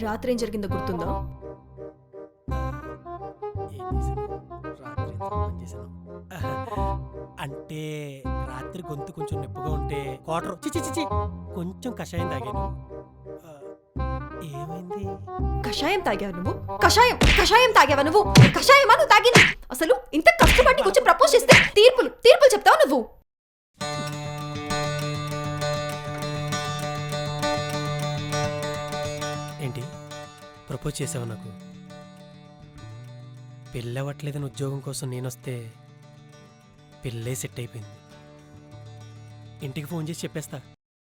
రాత్రి ఏం జరిగిందో గుర్తుందా? ఏం చేశాను? రాత్రి ఎంత పని చేశాను? అంటే రాత్రి గొంతు కొంచెం నొప్పిగా ఉంటే క్వార్టర్ చిచి కొంచెం కషాయం తాగాను. ఆ, ఏమైంది? కషాయం తాగావు నువ్వు? కషాయం తాగావా నువ్వు? కషాయమా నువ్వు తాగింది? అసలు ఇంత కష్టపడి కూర్చొని ప్రపోజ్ చేస్తే తీర్పులు చెప్తావు నువ్వు? ఏంటి ప్రపోజ్ చేసావు నాకు? పెళ్ళవట్లేదని ఉద్యోగం కోసం నేనొస్తే పెళ్ళే సెట్ అయిపోయింది. ఇంటికి ఫోన్ చేసి చెప్పేస్తా.